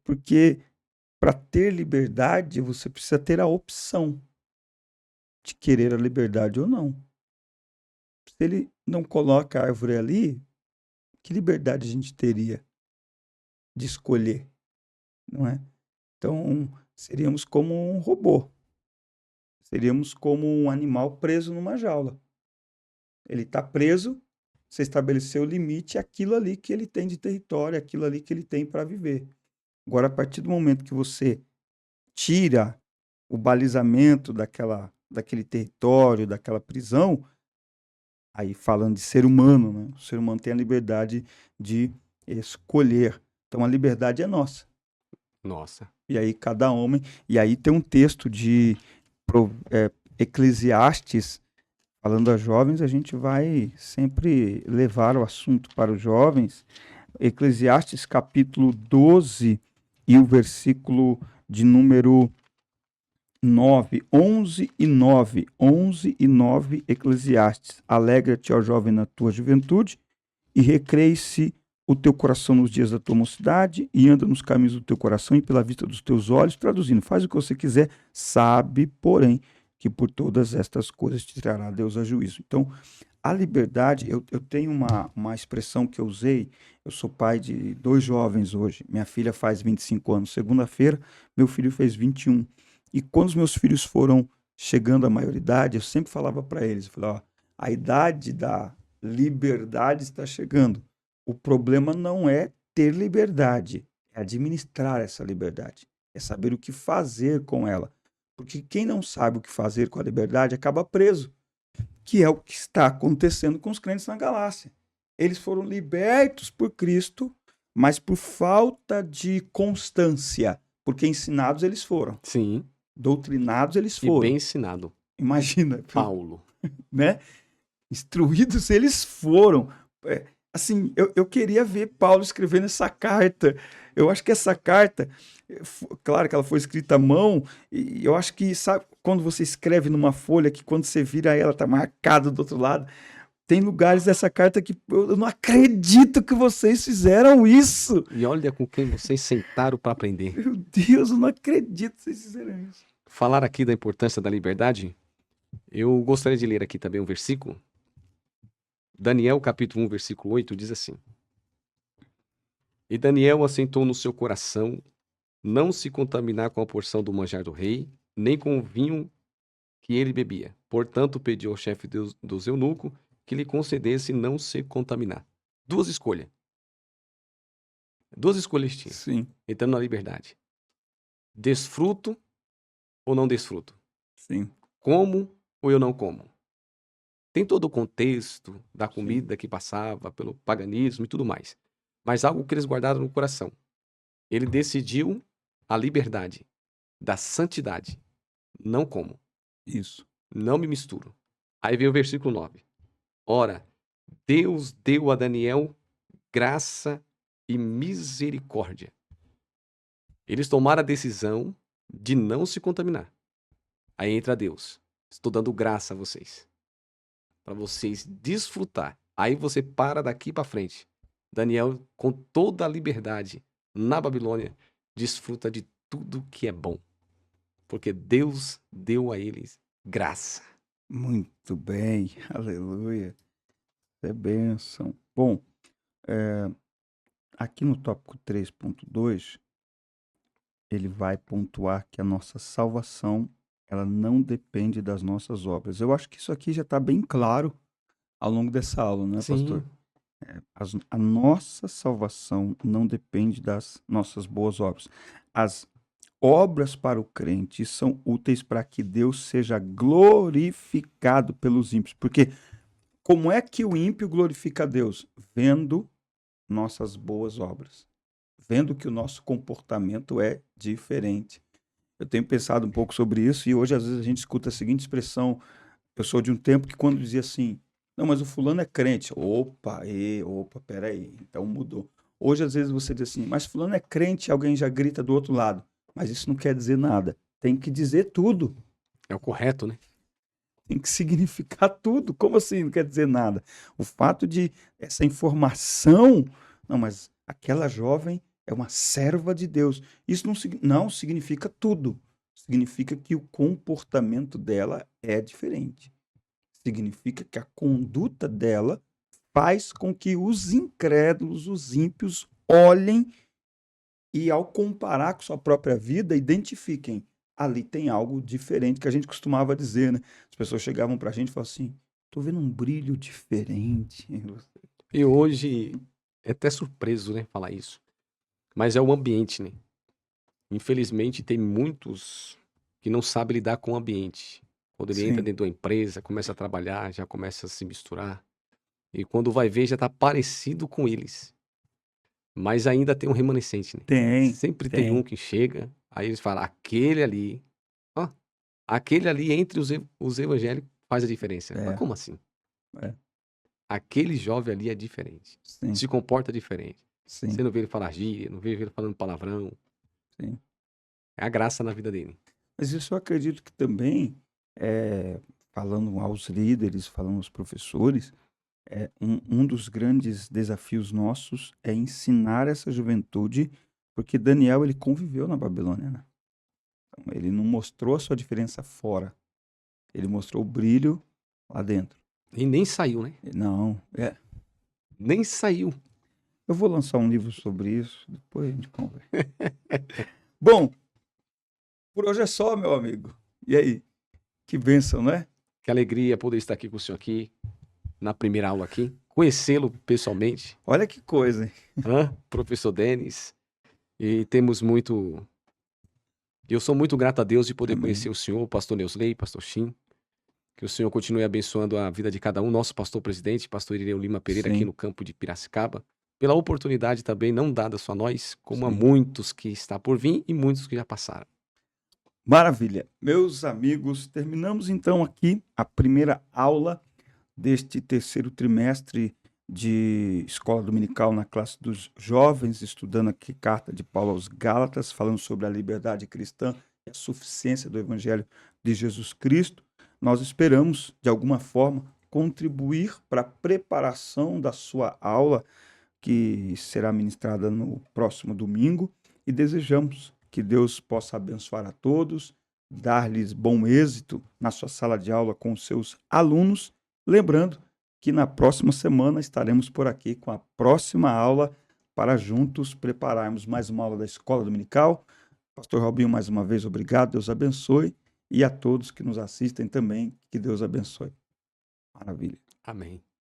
S1: Porque para ter liberdade, você precisa ter a opção de querer a liberdade ou não. Se ele não coloca a árvore ali, que liberdade a gente teria de escolher, não é? Então, seríamos como um robô. Seríamos como um animal preso numa jaula. Ele está preso, você estabeleceu o limite, aquilo ali que ele tem de território, aquilo ali que ele tem para viver. Agora, a partir do momento que você tira o balizamento daquele território, daquela prisão, aí falando de ser humano, né? O ser humano tem a liberdade de escolher. Então, a liberdade é nossa.
S2: Nossa.
S1: E aí cada homem... E aí tem um texto de Eclesiastes, falando a jovens, a gente vai sempre levar o assunto para os jovens. Eclesiastes capítulo 12 e o versículo de número 9, 11 e 9. 11 e 9, Eclesiastes. Alegra-te, ó jovem, na tua juventude, e recreie-se o teu coração nos dias da tua mocidade, e anda nos caminhos do teu coração e pela vista dos teus olhos. Traduzindo, faz o que você quiser, sabe, porém, que por todas estas coisas te trará Deus a juízo. Então, a liberdade, eu tenho uma expressão que eu usei. Eu sou pai de 2 jovens hoje. Minha filha faz 25 anos. Segunda-feira, meu filho fez 21. E quando os meus filhos foram chegando à maioridade, eu sempre falava para eles, eu falava, ó, a idade da liberdade está chegando. O problema não é ter liberdade, é administrar essa liberdade, é saber o que fazer com ela. Porque quem não sabe o que fazer com a liberdade acaba preso, que é o que está acontecendo com os crentes na Galácia. Eles foram libertos por Cristo, mas por falta de constância, porque ensinados eles foram,
S2: Sim,
S1: doutrinados eles
S2: e bem
S1: foram.
S2: ensinado.
S1: Imagina,
S2: Paulo.
S1: né? Instruídos eles foram. Assim, eu queria ver Paulo escrevendo essa carta. Eu acho que essa carta, claro que ela foi escrita à mão, e eu acho que, sabe, quando você escreve numa folha, que quando você vira ela, tá marcada do outro lado, tem lugares dessa carta que eu não acredito que vocês fizeram isso.
S2: E olha com quem vocês sentaram para aprender.
S1: Meu Deus, eu não acredito que vocês fizeram isso.
S2: Falar aqui da importância da liberdade, eu gostaria de ler aqui também um versículo. Daniel, capítulo 1, versículo 8, diz assim: E Daniel assentou no seu coração não se contaminar com a porção do manjar do rei, nem com o vinho que ele bebia. Portanto, pediu ao chefe dos eunucos que lhe concedesse não se contaminar. Duas escolhas. Duas escolhas tinha,
S1: Sim,
S2: entrando na liberdade. Desfruto ou não desfruto?
S1: sim,
S2: Como ou eu não como? Tem todo o contexto da
S1: sim.
S2: comida que passava pelo paganismo e tudo mais. Mas algo que eles guardaram no coração. Ele decidiu a liberdade da santidade. Não como,
S1: Isso.
S2: não me misturo. Aí vem o versículo 9. Ora, Deus deu a Daniel graça e misericórdia. Eles tomaram a decisão de não se contaminar. Aí entra Deus. Estou dando graça a vocês, para vocês desfrutar. Aí você para daqui para frente. Daniel, com toda a liberdade na Babilônia, desfruta de tudo que é bom, porque Deus deu a eles graça.
S1: Muito bem, aleluia. É bênção. Bom, aqui no tópico 3.2, ele vai pontuar que a nossa salvação, ela não depende das nossas obras. Eu acho que isso aqui já está bem claro ao longo dessa aula, não é, pastor?
S2: Sim,
S1: A nossa salvação não depende das nossas boas obras. As obras para o crente são úteis para que Deus seja glorificado pelos ímpios. Porque como é que o ímpio glorifica a Deus? Vendo nossas boas obras, vendo que o nosso comportamento é diferente. Eu tenho pensado um pouco sobre isso e hoje às vezes a gente escuta a seguinte expressão. Eu sou de um tempo que quando dizia assim, não, mas o fulano é crente. Opa, peraí, então mudou. Hoje às vezes você diz assim, mas fulano é crente, alguém já grita do outro lado. Mas isso não quer dizer nada. Tem que dizer tudo.
S2: é o correto, né?
S1: Tem que significar tudo. Como assim não quer dizer nada? O fato de essa informação, não, mas aquela jovem é uma serva de Deus. Isso não significa tudo. Significa que o comportamento dela é diferente. Significa que a conduta dela faz com que os incrédulos, os ímpios, olhem e, ao comparar com sua própria vida, identifiquem. Ali tem algo diferente, que a gente costumava dizer, né? As pessoas chegavam pra gente e falavam assim: tô vendo um brilho diferente.
S2: E hoje é até surpreso, né, falar isso. Mas é o ambiente, né? Infelizmente tem muitos que não sabem lidar com o ambiente. Quando ele entra
S1: Sim,
S2: dentro da empresa, começa a trabalhar, já começa a se misturar. E quando vai ver, já tá parecido com eles. Mas ainda tem um remanescente, né?
S1: tem,
S2: Sempre tem um
S1: tem.
S2: que chega, aí eles falam, aquele ali, ó, aquele ali entre os evangélicos faz a diferença. Mas
S1: É,
S2: como assim?
S1: é,
S2: Aquele jovem ali é diferente.
S1: sim,
S2: Se comporta diferente. Você
S1: sim,
S2: não vê ele falar gíria, não vê ele falando palavrão.
S1: sim.
S2: É a graça na vida dele.
S1: Mas isso eu acredito que também, falando aos líderes, falando aos professores, um dos grandes desafios nossos é ensinar essa juventude, porque Daniel ele conviveu na Babilônia, né? Então, ele não mostrou a sua diferença fora, ele mostrou o brilho lá dentro.
S2: E nem saiu, né?
S1: Não,
S2: Nem saiu.
S1: eu vou lançar um livro sobre isso, depois a gente conversa. Bom, por hoje é só, meu amigo. E aí? Que bênção, não é?
S2: Que alegria poder estar aqui com o senhor aqui, na primeira aula aqui, conhecê-lo pessoalmente,
S1: Olha que coisa, hein?
S2: professor Denis. E temos muito. Eu sou muito grato a Deus de poder
S1: Amém.
S2: conhecer o senhor, pastor Neusley, pastor Shin. Que o senhor continue abençoando a vida de cada um, nosso pastor presidente, pastor Irineu Lima Pereira, aqui
S1: Sim,
S2: no campo de Piracicaba, pela oportunidade também não dada só a nós, como a
S1: sim.
S2: muitos que está por vir e muitos que já passaram.
S1: Maravilha. Meus amigos, terminamos então aqui a primeira aula deste terceiro trimestre de escola dominical na classe dos jovens, estudando aqui carta de Paulo aos Gálatas, falando sobre a liberdade cristã e a suficiência do Evangelho de Jesus Cristo. Nós esperamos, de alguma forma, contribuir para a preparação da sua aula, que será ministrada no próximo domingo, e desejamos que Deus possa abençoar a todos, dar-lhes bom êxito na sua sala de aula com os seus alunos. Lembrando que na próxima semana estaremos por aqui com a próxima aula para juntos prepararmos mais uma aula da Escola Dominical. Pastor Robinho, mais uma vez, obrigado, Deus abençoe. E a todos que nos assistem também, que Deus abençoe. Maravilha.
S2: Amém.